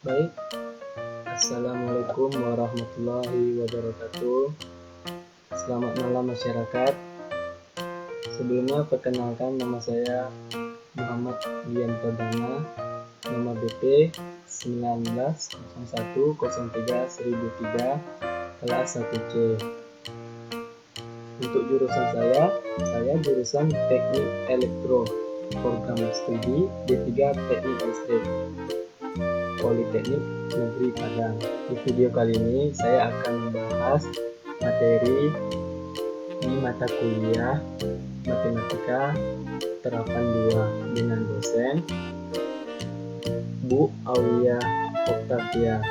Baik, Assalamualaikum warahmatullahi wabarakatuh. Selamat malam masyarakat. Sebelumnya perkenalkan, nama saya Muhammad Dian Perdana, nomor BP 1901031003, kelas 1C. Untuk jurusan saya jurusan Teknik Elektro, program studi D3 Teknik Listrik, Politeknik Negeri Padang. Di video kali ini saya akan membahas materi di mata kuliah Matematika Terapan 2 dengan dosen Bu Aulia Octavia.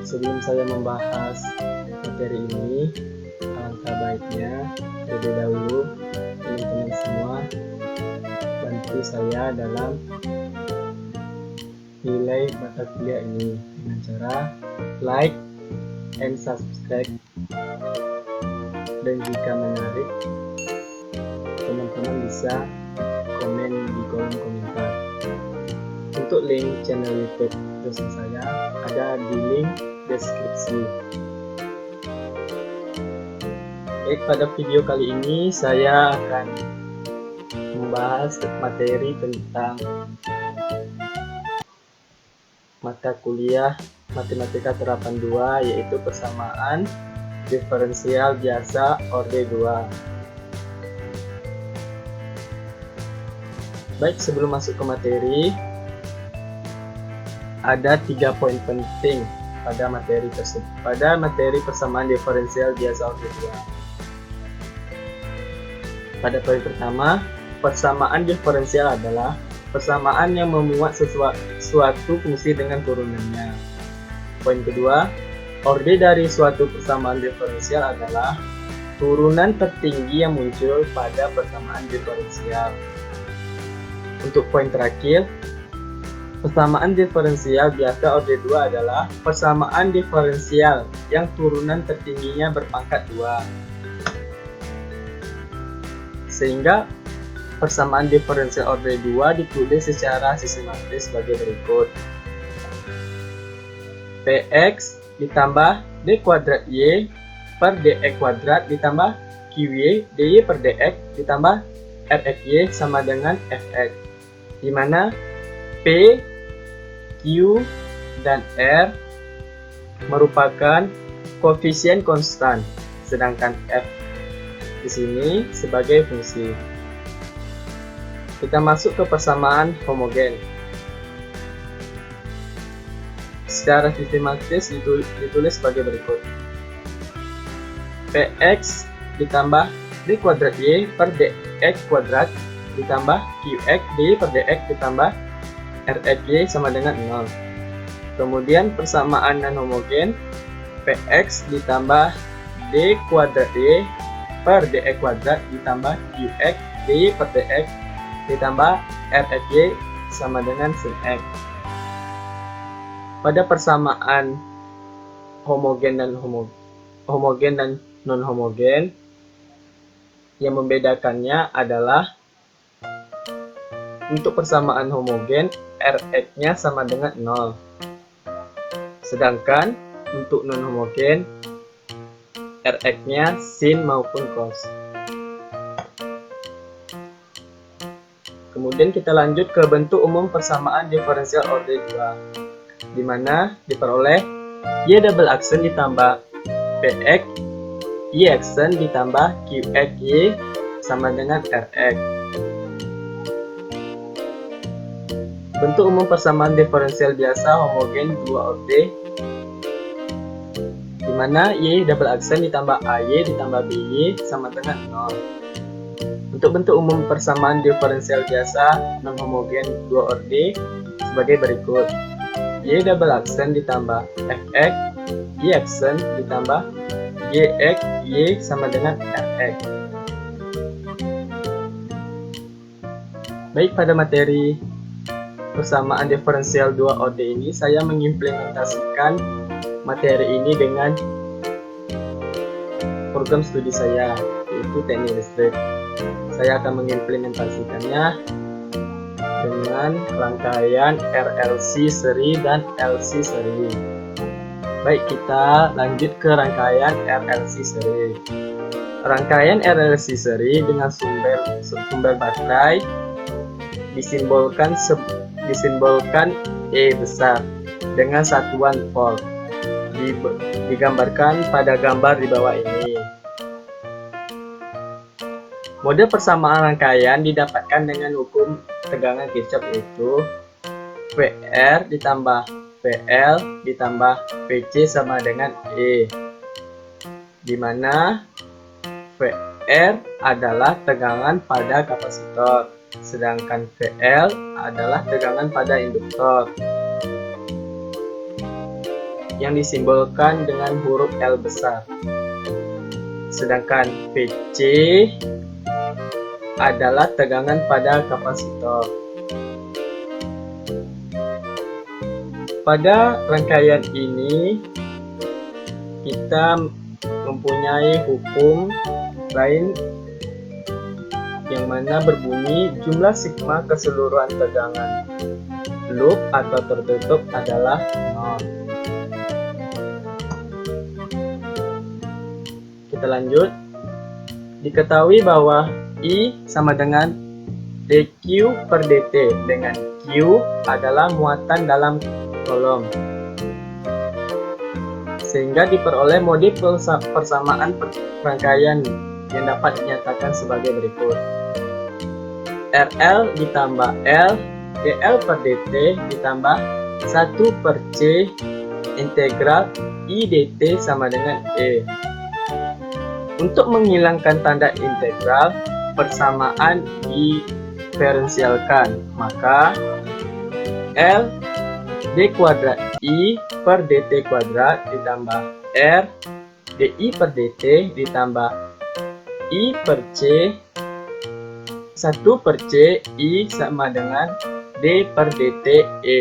Sebelum saya membahas materi ini, alangkah baiknya terlebih dahulu teman-teman semua bantu saya dalam nilai mata kuliah ini dengan cara like and subscribe, dan jika menarik teman-teman bisa komen di kolom komentar. Untuk link channel YouTube dosen saya ada di link deskripsi. Baik, pada video kali ini saya akan membahas materi tentang mata kuliah Matematika Terapan 2, yaitu persamaan diferensial biasa orde 2. Baik, sebelum masuk ke materi, ada 3 poin penting pada materi tersebut, pada materi persamaan diferensial biasa orde 2. Pada poin pertama, persamaan diferensial adalah persamaan yang memuat suatu fungsi dengan turunannya. Poin kedua, orde dari suatu persamaan diferensial adalah turunan tertinggi yang muncul pada persamaan diferensial. Untuk poin terakhir, persamaan diferensial biasa orde 2 adalah persamaan diferensial yang turunan tertingginya berpangkat 2. Sehingga persamaan diferensial orde 2 ditulis secara sistematis sebagai berikut. Px ditambah d kuadrat y per dx kuadrat ditambah qy dy per dx ditambah rxy sama dengan fx, di mana p, q, dan r merupakan koefisien konstan, sedangkan f di sini sebagai fungsi. Kita masuk ke persamaan homogen. Secara sistematis ditulis sebagai berikut. Px ditambah d kuadrat y per dx kuadrat ditambah qx dy per dx ditambah rxy sama dengan 0. Kemudian persamaan non homogen, Px ditambah d kuadrat y per dx kuadrat ditambah qx dy per dx ditambah rxy sama dengan sin x. Pada persamaan homogen dan non homogen, yang membedakannya adalah untuk persamaan homogen rx-nya sama dengan 0. Sedangkan untuk non homogen rx-nya sin maupun cos. Kemudian kita lanjut ke bentuk umum persamaan diferensial orde 2, di mana diperoleh y double aksen ditambah px, y aksen ditambah qx y sama dengan rx. Bentuk umum persamaan diferensial biasa homogen 2 orde, di mana y double aksen ditambah ay ditambah by sama dengan 0. Untuk bentuk umum persamaan diferensial biasa non homogen 2 orde sebagai berikut. Y double aksen ditambah fx, y aksen ditambah gx y sama dengan rx. Baik, pada materi persamaan diferensial 2 orde ini saya mengimplementasikan materi ini dengan program studi saya, yaitu teknik listrik. Saya akan mengimplementasikannya dengan dengan rangkaian RLC seri dan LC seri. Baik, kita lanjut ke rangkaian RLC seri. Rangkaian RLC seri dengan sumber baterai disimbolkan E besar dengan satuan volt. Digambarkan pada gambar di bawah ini. Mode persamaan rangkaian didapatkan dengan hukum tegangan Kirchhoff, yaitu VR ditambah VL ditambah VC sama dengan E, di mana VR adalah tegangan pada kapasitor, sedangkan VL adalah tegangan pada induktor yang disimbolkan dengan huruf L besar. Sedangkan VC adalah tegangan pada kapasitor. Pada rangkaian ini kita mempunyai hukum lain yang mana berbunyi jumlah sigma keseluruhan tegangan loop atau tertutup adalah 0. Kita lanjut. Diketahui bahwa I sama dengan dQ per dt, dengan Q adalah muatan dalam kolom, sehingga diperoleh mode persamaan rangkaian yang dapat dinyatakan sebagai berikut. RL ditambah L dL per dt ditambah 1 per C integral I dt sama dengan E. Untuk menghilangkan tanda integral, persamaan diferensialkan, maka L d kuadrat I per dt kuadrat ditambah R di per dt ditambah I per C 1 per C I sama dengan d per dt E,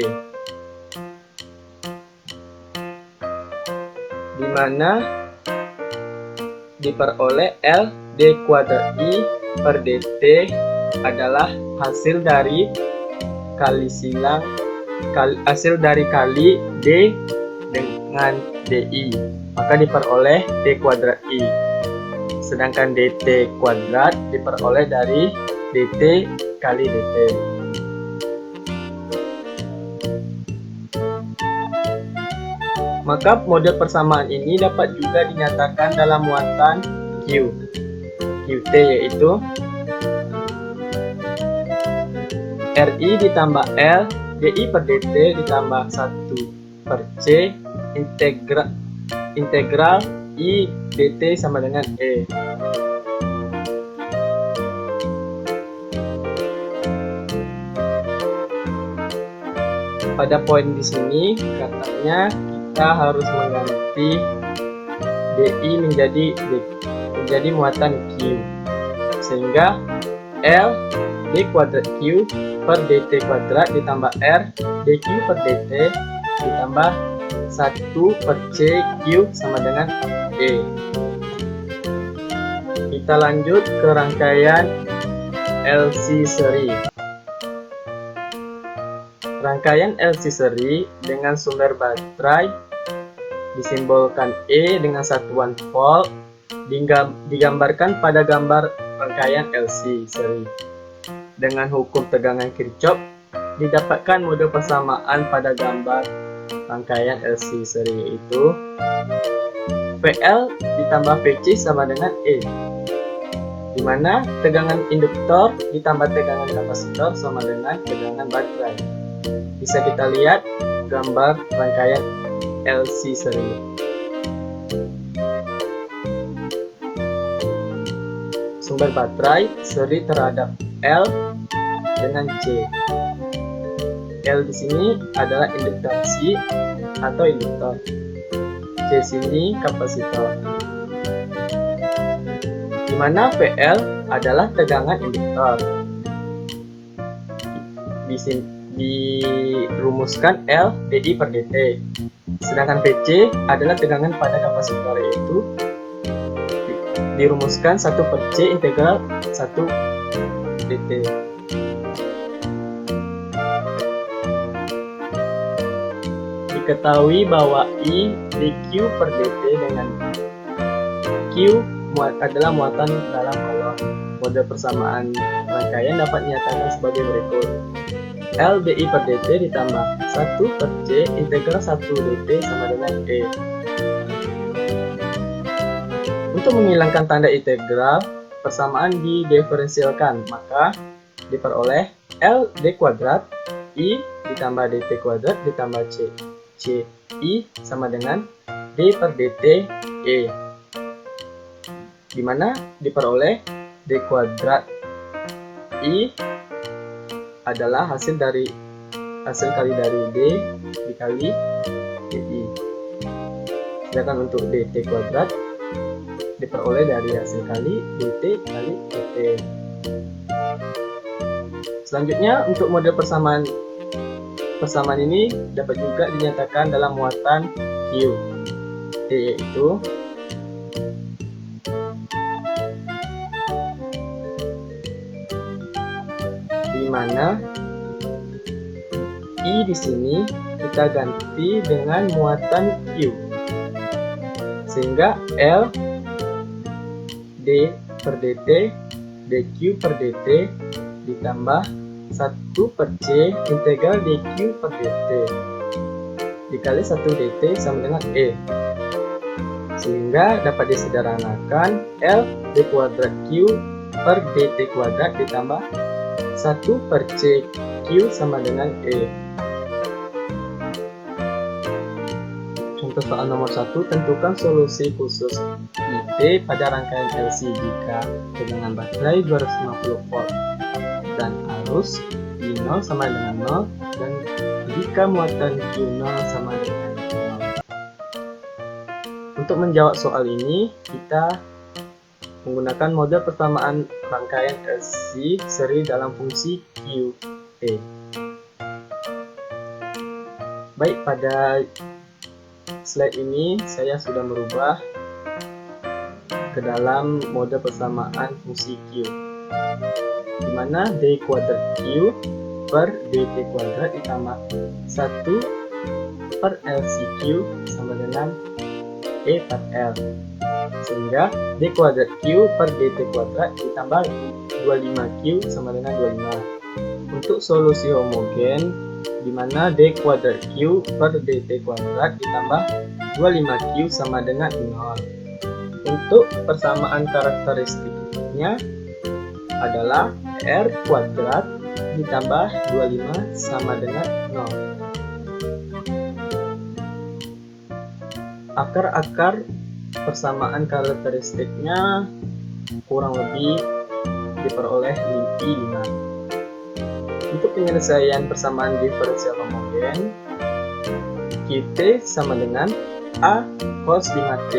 di mana diperoleh L d kuadrat I per dt adalah hasil dari kali D dengan DI, maka diperoleh D kuadrat I. Sedangkan dt kuadrat diperoleh dari dt kali dt. Maka mode persamaan ini dapat juga dinyatakan dalam muatan Q, Qt, yaitu RI ditambah L dI per dt ditambah 1 per C integral I dt sama dengan E. Pada poin di sini katanya kita harus mengganti DI menjadi muatan Q, sehingga L d kuadrat Q per dt kuadrat ditambah R dQ per dt ditambah 1 per C Q sama dengan E. Kita lanjut ke rangkaian LC seri. Rangkaian LC seri dengan sumber baterai disimbolkan E dengan satuan volt, digambarkan pada gambar rangkaian LC seri. Dengan hukum tegangan Kirchhoff, didapatkan mode persamaan pada gambar rangkaian LC seri, yaitu VL ditambah VC sama dengan E, di mana tegangan induktor ditambah tegangan kapasitor sama dengan tegangan baterai. Bisa kita lihat gambar rangkaian LC seri. Sumber baterai seri terhadap L dengan C. L di sini adalah induktansi atau induktor. C sini kapasitor. Di mana VL adalah tegangan induktor. Di sini dirumuskan L dI per dt. Sedangkan VC adalah tegangan pada kapasitor, yaitu dirumuskan 1 per C integral 1 dt. Ketahui bahwa I dq per dt dengan Q adalah muatan dalam kolom. Model persamaan rangkaian dapat dinyatakan sebagai berikut. L di per dt ditambah 1 per C integral 1 dt sama dengan E. Untuk menghilangkan tanda integral, persamaan didiferensialkan, maka diperoleh L d kuadrat I ditambah dt kuadrat ditambah C. C I sama dengan d per dt E, dimana diperoleh d kuadrat I adalah hasil kali dari d dikali di. Sedangkan untuk dt kuadrat diperoleh dari hasil kali dt kali dt. Selanjutnya, untuk model persamaan ini dapat juga dinyatakan dalam muatan Q, yaitu di mana I di sini kita ganti dengan muatan Q, sehingga L d per dt dq per dt ditambah 1 per C integral dq per dt dikali 1 dt sama dengan E, sehingga dapat disederhanakan L d kuadrat Q per dt kuadrat ditambah 1 per C Q sama dengan E. Contoh soal nomor 1, tentukan solusi khusus IT pada rangkaian LC jika tegangan baterai 250 volt dan arus I0 sama dengan 0 dan jika muatan Q0 sama dengan 0. Untuk menjawab soal ini, kita menggunakan model persamaan rangkaian LC seri dalam fungsi QE. Baik, pada slide ini saya sudah merubah ke dalam model persamaan fungsi Q, di mana d kuadrat Q per dt kuadrat ditambah 1 per LCQ sama dengan E per L, sehingga d kuadrat Q per dt kuadrat ditambah 25Q sama dengan 25. Untuk solusi homogen, di mana d kuadrat Q per dt kuadrat ditambah 25Q sama dengan 0. Untuk persamaan karakteristiknya adalah R kuadrat ditambah 25 sama dengan 0. Akar-akar persamaan karakteristiknya kurang lebih diperoleh di 5. Untuk penyelesaian persamaan diferensial homogen, QT sama dengan A cos 5T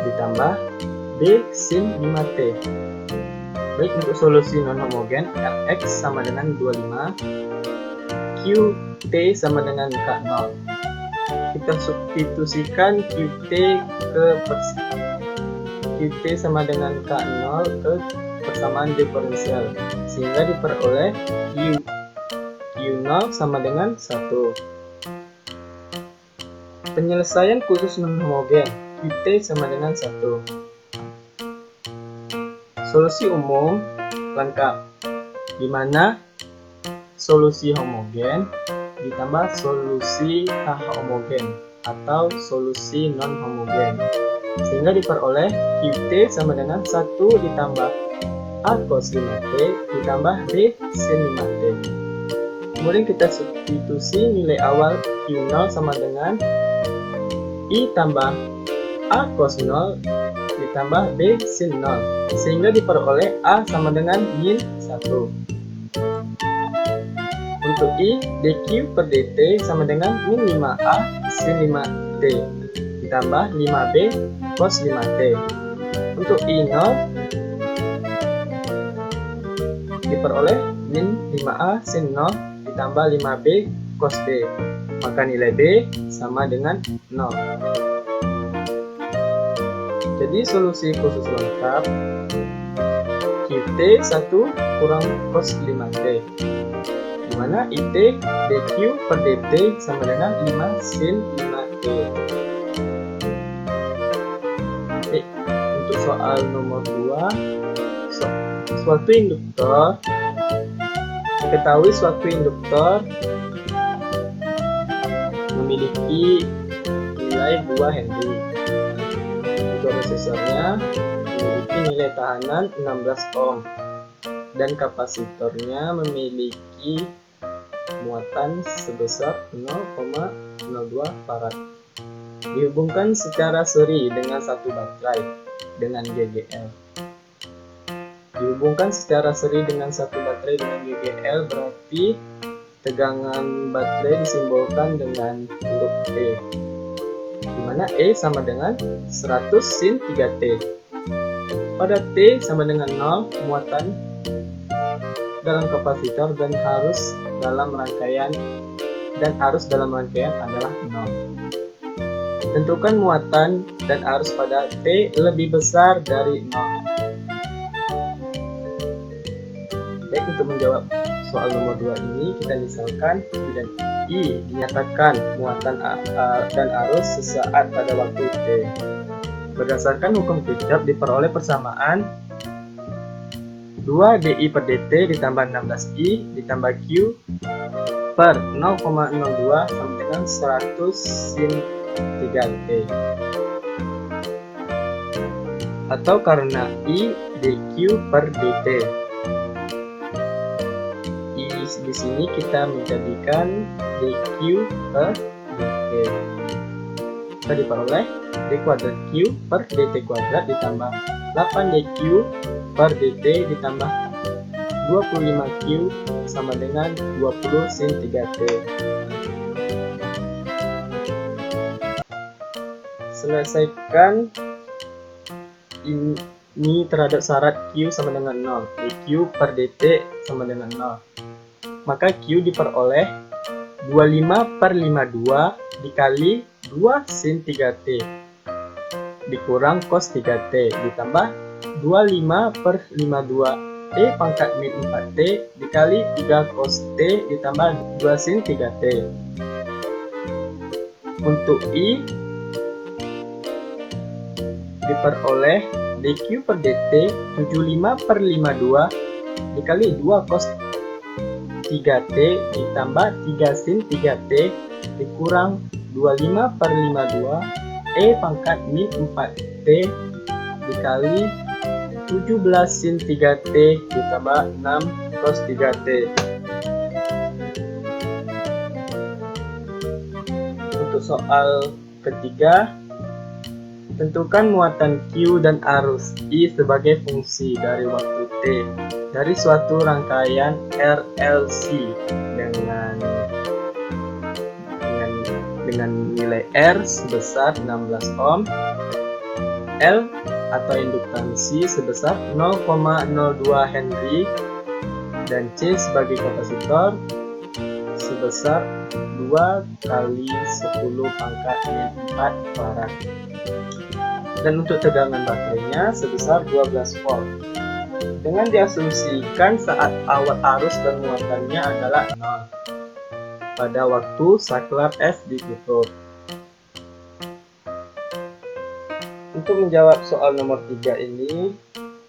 ditambah B sin 5T. Baik, untuk solusi non-homogen, Rx sama dengan 25, Qt sama dengan K0. Kita substitusikan Qt sama dengan K0 ke persamaan diferensial, sehingga diperoleh Q0 sama dengan 1. Penyelesaian khusus non-homogen, Qt sama dengan 1. Solusi umum lengkap, di mana solusi homogen ditambah solusi tak homogen atau solusi non-homogen, sehingga diperoleh Qt sama dengan 1 ditambah A cos 5T ditambah B sin 5T. Kemudian kita substitusi nilai awal Q0 sama dengan I tambah A cos 0 ditambah B sin 0, sehingga diperoleh A sama dengan min 1. Untuk I, dq per dt sama dengan min 5A sin 5t ditambah 5B cos 5t. Untuk I0 diperoleh min 5A sin 0 ditambah 5B cos B, maka nilai B sama dengan 0. Jadi solusi khusus lengkap Qt 1 kurang cos 5t, di mana IT dQ per dt sama dengan 5 sin 5t. Oke, untuk soal nomor 2, suatu induktor, diketahui suatu induktor memiliki nilai 2 Henry. Untuk resistornya memiliki nilai tahanan 16 ohm dan kapasitornya memiliki muatan sebesar 0,02 farad. Dihubungkan secara seri dengan satu baterai dengan GGL. Dihubungkan secara seri dengan satu baterai dengan GGL berarti tegangan baterai disimbolkan dengan huruf T, di mana E sama dengan 100 sin 3T. Pada T sama dengan 0, muatan dalam kapasitor dan arus dalam rangkaian adalah 0. Tentukan muatan dan arus pada T lebih besar dari 0. Baik, untuk menjawab soal nomor 2 ini, kita misalkan dan I dinyatakan muatan dan arus sesaat pada waktu T. Berdasarkan hukum Kirchhoff diperoleh persamaan 2 dI per dt ditambah 16I ditambah Q per 0,02 sama dengan 100 sin 3T. Atau karena I dQ per dt. I di sini kita menjadikan dQ per dt. Kita diperoleh d kuadrat Q per dt kuadrat ditambah 8 dQ per dt ditambah 25Q sama dengan 20 sin 3T. Selesaikan ini terhadap syarat Q sama dengan 0, dQ per dt sama dengan 0. Maka Q diperoleh 25 per 52 dikali 2 sin 3T dikurang cos 3T ditambah 25 per 52 T pangkat min 4T dikali 3 cos T ditambah 2 sin 3T. Untuk I diperoleh dQ per dt 75 per 52 dikali 2 cos 3T ditambah 3 sin 3T dikurang 25 per 52 E pangkat min 4T dikali 17 sin 3T ditambah 6 cos 3T. Untuk soal ketiga, tentukan muatan Q dan arus I sebagai fungsi dari waktu T dari suatu rangkaian RLC dengan nilai R sebesar 16 ohm, L atau induktansi sebesar 0,02 Henry dan C sebagai kapasitor sebesar 2 kali 10 pangkat min 4 farad. Dan untuk tegangan baterainya sebesar 12 volt. Dengan diasumsikan saat awal arus dan muatannya adalah 0 pada waktu saklar S ditutup. Untuk menjawab soal nomor 3 ini,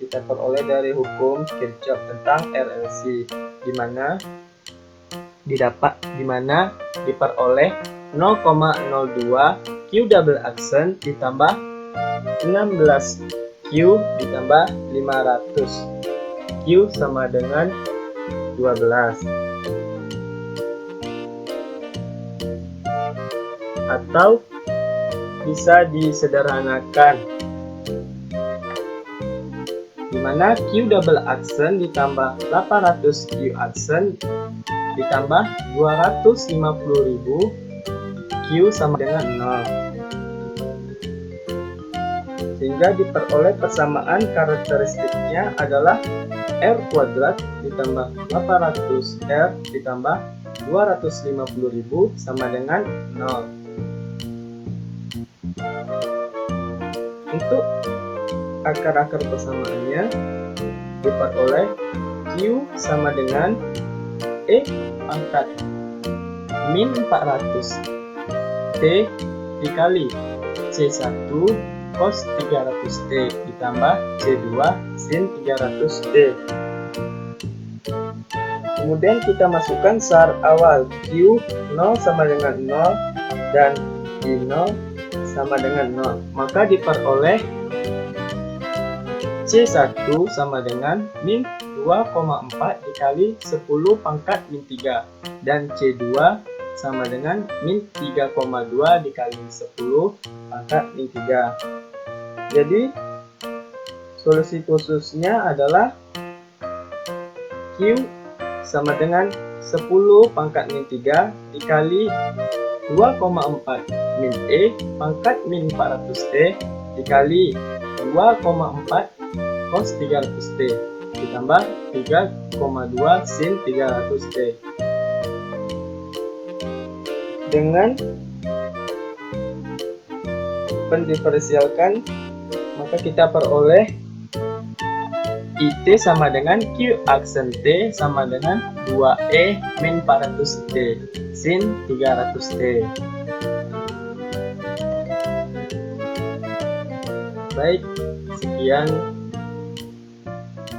kita peroleh dari hukum Kirchhoff tentang RLC, di mana diperoleh 0,02 Q double accent ditambah 16 Q ditambah 500 Q sama dengan 12, atau bisa disederhanakan di mana Q double accent ditambah 800 Q accent ditambah 250.000 Q sama dengan 0, sehingga diperoleh persamaan karakteristiknya adalah R kuadrat ditambah 800 R ditambah 250.000 sama dengan 0. Untuk akar-akar persamaannya diperoleh Q sama dengan E pangkat min 400 T dikali C1 cos 300 T ditambah C2 sin 300 T. Kemudian kita masukkan SAR awal Q 0 sama dengan 0 dan I0 sama dengan 0. Maka diperoleh C1 sama dengan min 2,4 dikali 10 pangkat min 3 dan C2 sama dengan min 3,2 dikali 10 pangkat min 3. Jadi solusi khususnya adalah Q sama dengan 10 pangkat min 3 dikali 2,4 min E pangkat min 400T dikali 2,4 cos 300T ditambah 3,2 sin 300T. Dengan pendiferensialkan, maka kita peroleh IT sama dengan Q aksen T sama dengan 2E min 400T sin 300T. Baik, sekian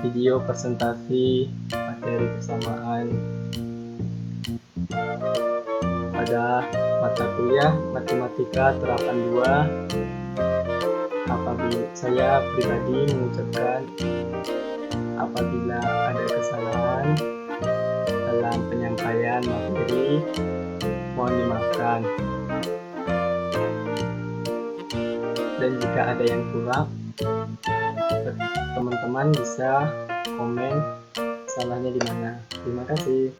video presentasi materi persamaan pada mata kuliah Matematika Terapan 2. Apabila saya pribadi mengucapkan apabila ada kesalahan dalam penyampaian materi, mohon dimaafkan. Dan jika ada yang kurang, teman-teman bisa komen salahnya di mana. Terima kasih.